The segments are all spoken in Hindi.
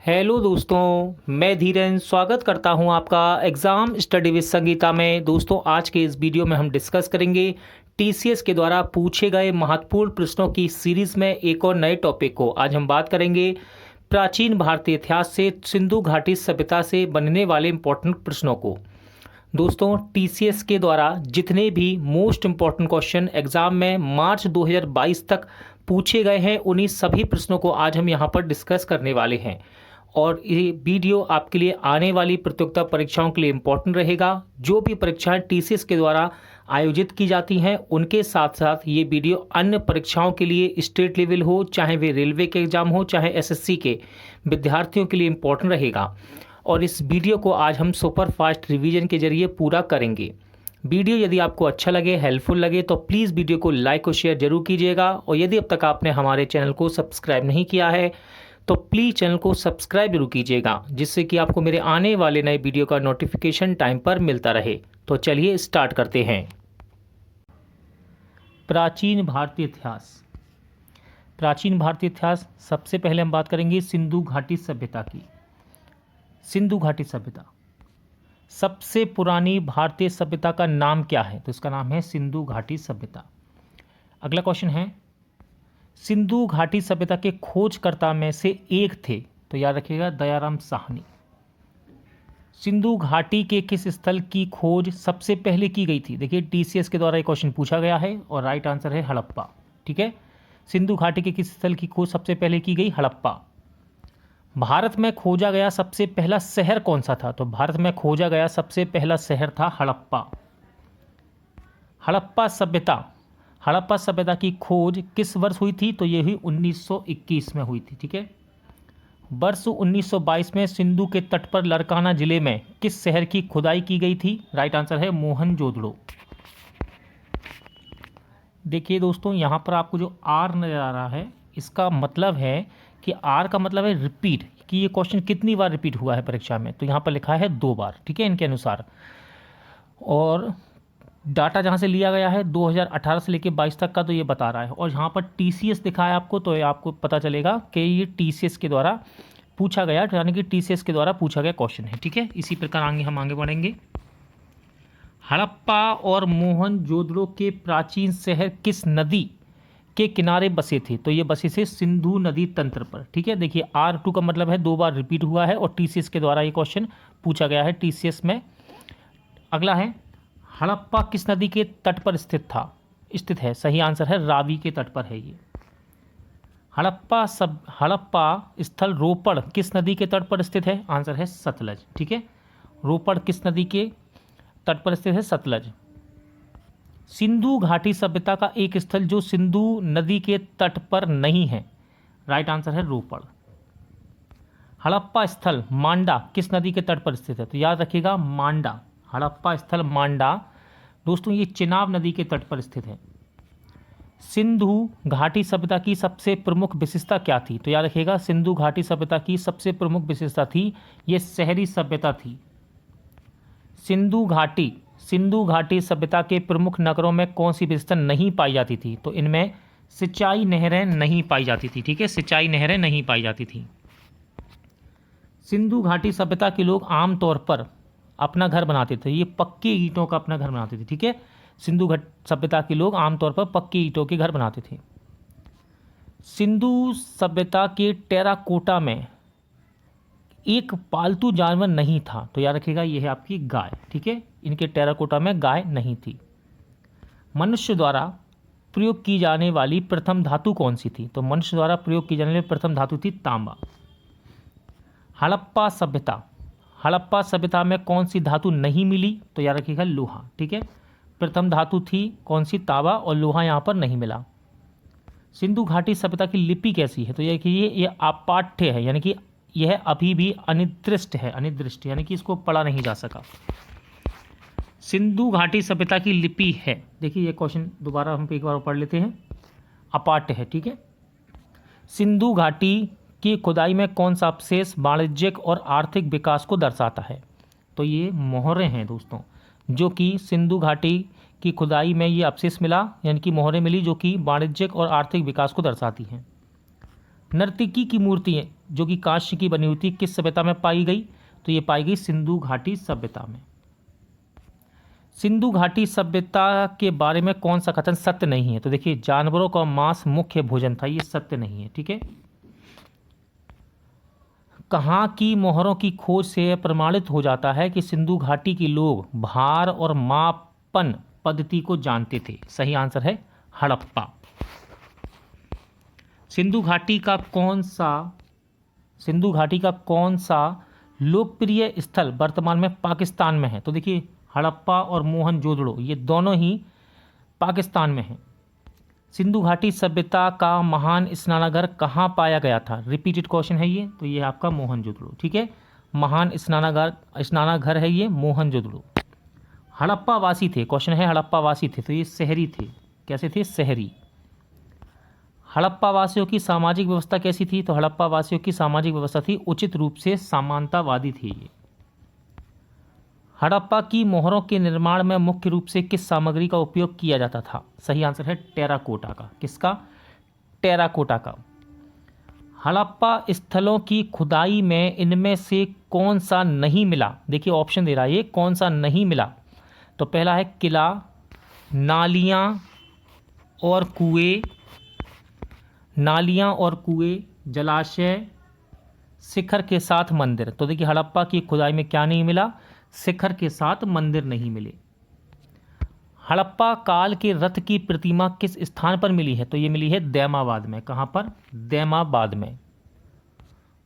हेलो दोस्तों, मैं धीरेन स्वागत करता हूं आपका एग्ज़ाम स्टडी विद संगीता में। दोस्तों, आज के इस वीडियो में हम डिस्कस करेंगे टीसीएस के द्वारा पूछे गए महत्वपूर्ण प्रश्नों की सीरीज़ में एक और नए टॉपिक को। आज हम बात करेंगे प्राचीन भारतीय इतिहास से सिंधु घाटी सभ्यता से बनने वाले इम्पोर्टेंट प्रश्नों को। दोस्तों, टीसीएस के द्वारा जितने भी मोस्ट इम्पॉर्टेंट क्वेश्चन एग्ज़ाम में मार्च 2022 तक पूछे गए हैं, उन्हीं सभी प्रश्नों को आज हम यहाँ पर डिस्कस करने वाले हैं। और ये वीडियो आपके लिए आने वाली प्रतियोगिता परीक्षाओं के लिए इम्पोर्टेंट रहेगा। जो भी परीक्षाएं टीसीएस के द्वारा आयोजित की जाती हैं, उनके साथ साथ ये वीडियो अन्य परीक्षाओं के लिए स्टेट लेवल हो, चाहे वे रेलवे के एग्ज़ाम हो, चाहे एसएससी के विद्यार्थियों के लिए इम्पोर्टेंट रहेगा। और इस वीडियो को आज हम सुपर फास्ट रिवीजन के जरिए पूरा करेंगे। वीडियो यदि आपको अच्छा लगे, हेल्पफुल लगे, तो प्लीज़ वीडियो को लाइक और शेयर जरूर कीजिएगा। और यदि अब तक आपने हमारे चैनल को सब्सक्राइब नहीं किया है तो प्लीज़ चैनल को सब्सक्राइब जरूर कीजिएगा, जिससे कि आपको मेरे आने वाले नए वीडियो का नोटिफिकेशन टाइम पर मिलता रहे। तो चलिए स्टार्ट करते हैं। प्राचीन भारतीय इतिहास। प्राचीन भारतीय इतिहास, सबसे पहले हम बात करेंगे सिंधु घाटी सभ्यता की। सिंधु घाटी सभ्यता सबसे पुरानी भारतीय सभ्यता का नाम क्या है? तो इसका नाम है सिंधु घाटी सभ्यता। अगला क्वेश्चन है, सिंधु घाटी सभ्यता के खोजकर्ता में से एक थे, तो याद रखिएगा दयाराम साहनी। सिंधु घाटी के किस स्थल की खोज सबसे पहले की गई थी? देखिए, टीसीएस के द्वारा एक क्वेश्चन पूछा गया है और राइट आंसर है हड़प्पा। ठीक है, सिंधु घाटी के किस स्थल की खोज सबसे पहले की गई? हड़प्पा। भारत में खोजा गया सबसे पहला शहर कौन सा था? तो भारत में खोजा गया सबसे पहला शहर था हड़प्पा। हड़प्पा सभ्यता की खोज किस वर्ष हुई थी? तो ये हुई 1921 में हुई थी। ठीक है, वर्ष 1922 में सिंधु के तट पर लरकाना जिले में किस शहर की खुदाई की गई थी? राइट आंसर है मोहनजोदड़ो। देखिए दोस्तों, यहाँ पर आपको जो आर नजर आ रहा है, इसका मतलब है कि आर का मतलब है रिपीट, कि ये क्वेश्चन कितनी बार रिपीट हुआ है परीक्षा में। तो यहाँ पर लिखा है 2 बार। ठीक है, इनके अनुसार। और डाटा जहाँ से लिया गया है 2018 से लेकर 22 तक का, तो ये बता रहा है। और यहाँ पर टीसीएस दिखा है आपको, तो ये आपको पता चलेगा कि ये टीसीएस के द्वारा पूछा गया, यानी कि टीसीएस के द्वारा पूछा गया क्वेश्चन है। ठीक है, इसी प्रकार हम आगे बढ़ेंगे। हड़प्पा और मोहनजोदड़ो के प्राचीन शहर किस नदी के किनारे बसे थे? तो ये बसे थे सिंधु नदी तंत्र पर। ठीक है, देखिए R2 का मतलब है 2 बार रिपीट हुआ है और टीसीएस के द्वारा ये क्वेश्चन पूछा गया है टीसीएस में। अगला है, हड़प्पा किस नदी के तट पर स्थित है? सही आंसर है रावी के तट पर है ये। हड़प्पा स्थल रोपड़ किस नदी के तट पर स्थित है? आंसर है सतलज। ठीक है, रोपड़ किस नदी के तट पर स्थित है? सतलज। सिंधु घाटी सभ्यता का एक स्थल जो सिंधु नदी के तट पर नहीं है? राइट आंसर है रोपड़। हड़प्पा स्थल मांडा किस नदी के तट पर स्थित है? तो याद रखिएगा मांडा। हड़प्पा स्थल मांडा दोस्तों ये चिनाब नदी के तट पर स्थित है। सिंधु घाटी सभ्यता की सबसे प्रमुख विशेषता क्या थी? तो याद रखिएगा सिंधु घाटी सभ्यता की सबसे प्रमुख विशेषता थी ये शहरी सभ्यता थी। सिंधु घाटी सभ्यता के प्रमुख नगरों में कौन सी विशेषता नहीं पाई जाती थी? तो इनमें सिंचाई नहरें नहीं पाई जाती थी। ठीक है, सिंचाई नहरें नहीं पाई जाती थी। सिंधु घाटी सभ्यता के लोग आमतौर पर अपना घर बनाते थे, ये पक्की ईंटों का अपना घर बनाते थे। ठीक है, सिंधु घाटी सभ्यता के लोग आमतौर पर पक्की ईंटों के घर बनाते थे। सिंधु सभ्यता के टेराकोटा में एक पालतू जानवर नहीं था, तो याद रखिएगा ये है आपकी गाय। ठीक है, इनके टेराकोटा में गाय नहीं थी। मनुष्य द्वारा प्रयोग की जाने वाली प्रथम धातु कौन सी थी? तो मनुष्य द्वारा प्रयोग की जाने वाली प्रथम धातु थी तांबा। हड़प्पा सभ्यता में कौन सी धातु नहीं मिली? तो याद रखिएगा लोहा। ठीक है, प्रथम धातु थी कौन सी? तांबा, और लोहा यहाँ पर नहीं मिला। सिंधु घाटी सभ्यता की लिपि कैसी है? तो यह कि ये अपाठ्य है, यानी कि यह अभी भी अनिर्दिष्ट है, यानी कि इसको पढ़ा नहीं जा सका। सिंधु घाटी सभ्यता की लिपि है, देखिए ये क्वेश्चन दोबारा हम एक बार पढ़ लेते हैं। अपाठ्य है। ठीक है, सिंधु घाटी की खुदाई में कौन सा अवशेष वाणिज्यिक और आर्थिक विकास को दर्शाता है? तो ये मोहरें हैं दोस्तों, जो कि सिंधु घाटी की खुदाई में ये अवशेष मिला, यानी कि मोहरें मिली जो कि वाणिज्यिक और आर्थिक विकास को दर्शाती हैं। नर्तकी की मूर्ति है जो कि कांस्य की बनी हुई थी, किस सभ्यता में पाई गई? तो ये पाई गई सिंधु घाटी सभ्यता में। सिंधु घाटी सभ्यता के बारे में कौन सा कथन सत्य नहीं है? तो देखिए, जानवरों का मांस मुख्य भोजन था, ये सत्य नहीं है। ठीक है। कहाँ की मोहरों की खोज से प्रमाणित हो जाता है कि सिंधु घाटी के लोग भार और मापन पद्धति को जानते थे? सही आंसर है हड़प्पा। सिंधु घाटी का कौन सा लोकप्रिय स्थल वर्तमान में पाकिस्तान में है? तो देखिए, हड़प्पा और मोहनजोदड़ो ये दोनों ही पाकिस्तान में हैं। सिंधु घाटी सभ्यता का महान स्नानागार कहाँ पाया गया था? रिपीटेड क्वेश्चन है ये, तो ये आपका मोहनजोदड़ो। ठीक है, महान स्नानागार है ये मोहनजोदड़ो। हड़प्पा वासी थे, क्वेश्चन है हड़प्पा वासी थे, तो ये शहरी थे। कैसे थे? शहरी। हड़प्पा वासियों की सामाजिक व्यवस्था कैसी थी? तो हड़प्पा वासियों की सामाजिक व्यवस्था थी उचित रूप से समानतावादी थी ये। हड़प्पा की मोहरों के निर्माण में मुख्य रूप से किस सामग्री का उपयोग किया जाता था? सही आंसर है टेराकोटा का। किसका? टेराकोटा का। हड़प्पा स्थलों की खुदाई में इनमें से कौन सा नहीं मिला? देखिए, ऑप्शन दे रहा है ये, कौन सा नहीं मिला? तो पहला है किला, नालियां और कुएं, जलाशय, शिखर के साथ मंदिर। तो देखिए, हड़प्पा की खुदाई में क्या नहीं मिला? शिखर के साथ मंदिर नहीं मिले। हड़प्पा काल के रथ की प्रतिमा किस स्थान पर मिली है? तो ये मिली है दैमाबाद में। कहाँ पर? दैमाबाद में।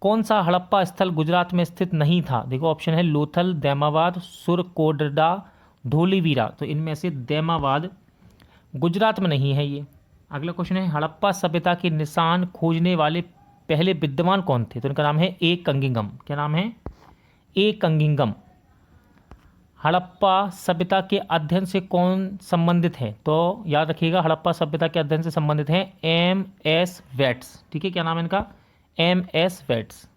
कौन सा हड़प्पा स्थल गुजरात में स्थित नहीं था? देखो, ऑप्शन है लोथल, दैमाबाद, सुरकोटडा, धोलीवीरा। तो इनमें से दैमाबाद गुजरात में नहीं है ये। अगला क्वेश्चन है, हड़प्पा सभ्यता के निशान खोजने वाले पहले विद्वान कौन थे? तो इनका नाम है ए कंगिंगम। क्या नाम है? ए कंगिंगम। हड़प्पा सभ्यता के अध्ययन से कौन संबंधित है? तो याद रखिएगा, हड़प्पा सभ्यता के अध्ययन से संबंधित हैं एम.एस. वेट्स। ठीक है, क्या नाम है इनका? एम.एस. वेट्स।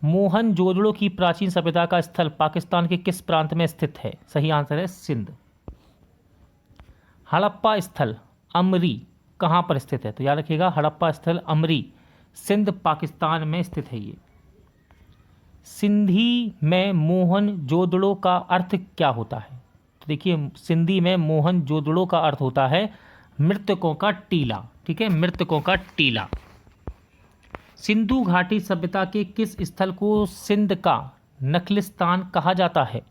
मोहनजोदड़ो की प्राचीन सभ्यता का स्थल पाकिस्तान के किस प्रांत में स्थित है? सही आंसर है सिंध। हड़प्पा स्थल अमरी कहाँ पर स्थित है? तो याद रखिएगा, हड़प्पा स्थल अमरी सिंध पाकिस्तान में स्थित है ये। सिंधी में मोहनजोदड़ो का अर्थ क्या होता है? तो देखिए, सिंधी में मोहनजोदड़ो का अर्थ होता है मृतकों का टीला। ठीक है, मृतकों का टीला। सिंधु घाटी सभ्यता के किस स्थल को सिंध का नखलिस्तान कहा जाता है?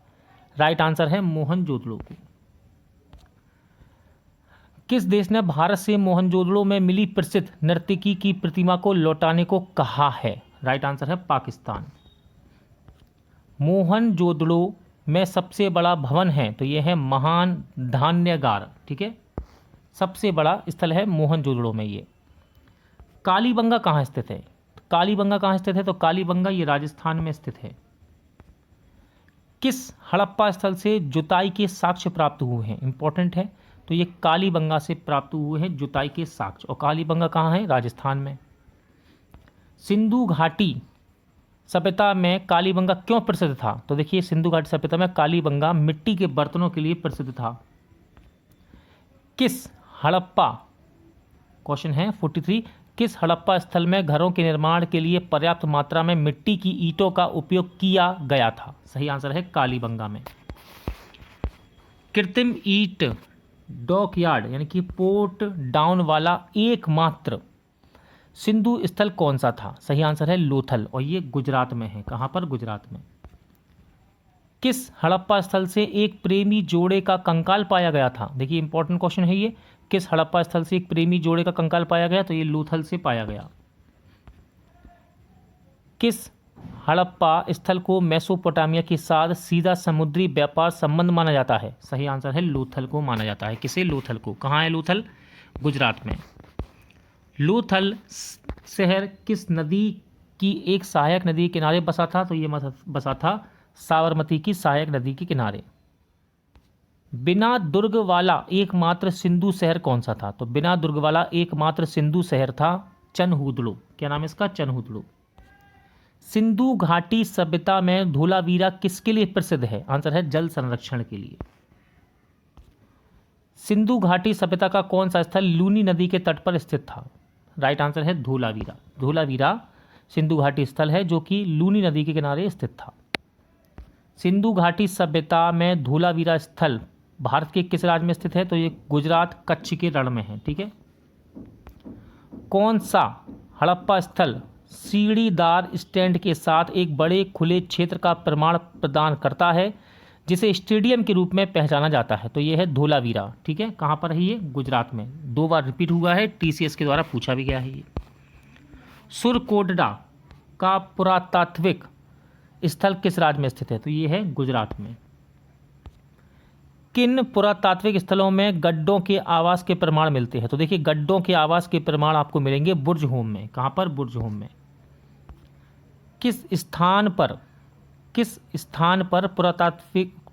राइट आंसर है मोहनजोदड़ो को। किस देश ने भारत से मोहनजोदड़ो में मिली प्रसिद्ध नर्तकी की प्रतिमा को लौटाने को कहा है? राइट आंसर है पाकिस्तान। मोहनजोदड़ो में सबसे बड़ा भवन है, तो यह है महान धान्यागार। ठीक है, सबसे बड़ा स्थल है मोहनजोदड़ो में ये। कालीबंगा कहाँ स्थित है? कालीबंगा कहाँ स्थित है? तो कालीबंगा ये राजस्थान में स्थित है। किस हड़प्पा स्थल से जुताई के साक्ष्य प्राप्त हुए हैं? इंपॉर्टेंट है, तो ये कालीबंगा से प्राप्त हुए हैं जुताई के साक्ष्य। और कालीबंगा कहाँ है? राजस्थान में। सिंधु घाटी सभ्यता में कालीबंगा क्यों प्रसिद्ध था? तो देखिए, सिंधु घाटी सभ्यता में कालीबंगा मिट्टी के बर्तनों के लिए प्रसिद्ध था। किस हड़प्पा, क्वेश्चन है 43, किस हड़प्पा स्थल में घरों के निर्माण के लिए पर्याप्त मात्रा में मिट्टी की ईंटों का उपयोग किया गया था? सही आंसर है कालीबंगा में। कृत्रिम ईंट डॉकयार्ड यानी कि पोर्ट डाउन वाला एकमात्र सिंधु स्थल कौन सा था? सही आंसर है लोथल, और ये गुजरात में है। कहाँ पर? गुजरात में। किस हड़प्पा स्थल से एक प्रेमी जोड़े का कंकाल पाया गया था? देखिए, इंपॉर्टेंट क्वेश्चन है ये। किस हड़प्पा स्थल से एक प्रेमी जोड़े का कंकाल पाया गया? तो ये लोथल से पाया गया। किस हड़प्पा स्थल को मेसोपोटामिया के साथ सीधा समुद्री व्यापार संबंध माना जाता है? सही आंसर है लोथल को माना जाता है। किसे? लोथल को। कहाँ है लोथल? गुजरात में। लोथल शहर किस नदी की एक सहायक नदी के किनारे बसा था? तो ये बसा था साबरमती की सहायक नदी के किनारे। बिना दुर्ग वाला एकमात्र सिंधु शहर कौन सा था? तो बिना दुर्ग वाला एकमात्र सिंधु शहर था चनहुदड़ो। क्या नाम है इसका? चनहुदड़ो। सिंधु घाटी सभ्यता में धोलावीरा किसके लिए प्रसिद्ध है? आंसर है जल संरक्षण के लिए। सिंधु घाटी सभ्यता का कौन सा स्थल लूनी नदी के तट पर स्थित था? राइट आंसर है धोलावीरा। धोलावीरा सिंधु घाटी स्थल है जो कि लूनी नदी के किनारे स्थित था। सिंधु घाटी सभ्यता में धोलावीरा स्थल भारत के किस राज्य में स्थित है? तो ये गुजरात कच्छ के रण में है। ठीक है। कौन सा हड़प्पा स्थल सीढ़ीदार स्टैंड के साथ एक बड़े खुले क्षेत्र का प्रमाण प्रदान करता है जिसे स्टेडियम के रूप में पहचाना जाता है? तो ये है धोलावीरा। ठीक है। कहाँ पर है ये? गुजरात में। 2 बार रिपीट हुआ है, टीसीएस के द्वारा पूछा भी गया है ये। सुरकोटडा का पुरातात्विक स्थल किस राज्य में स्थित है? तो ये है गुजरात में। किन पुरातात्विक स्थलों में गड्ढों के आवास के प्रमाण मिलते हैं? तो देखिए गड्ढों के आवास के प्रमाण आपको मिलेंगे बुर्जहोम में। कहाँ पर? बुर्जहोम में। किस स्थान पर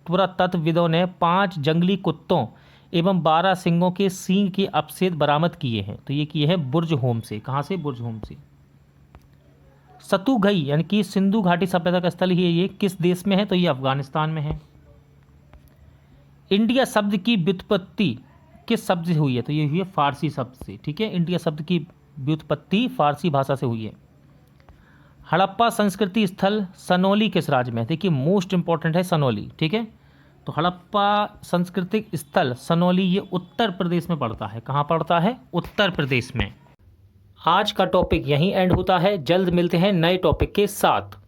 पुरातत्वविदों ने 5 जंगली कुत्तों एवं 12 सिंहों के सींग के अपछेद बरामद किए हैं? तो ये किए हैं बुर्जहोम से। कहाँ से? बुर्जहोम से। सतुघई यानी कि सिंधु घाटी सभ्यता का स्थल ही है, ये किस देश में है? तो ये अफगानिस्तान में है। इंडिया शब्द की व्युत्पत्ति किस शब्द से हुई है? तो ये हुई है फारसी शब्द से। ठीक है। इंडिया शब्द की व्युत्पत्ति फारसी भाषा से हुई है। हड़प्पा संस्कृति स्थल सनौली किस राज्य में? देखिए मोस्ट इंपॉर्टेंट है सनौली। ठीक है। तो हड़प्पा सांस्कृतिक स्थल सनौली ये उत्तर प्रदेश में पड़ता है। कहाँ पड़ता है? उत्तर प्रदेश में। आज का टॉपिक यहीं एंड होता है। जल्द मिलते हैं नए टॉपिक के साथ।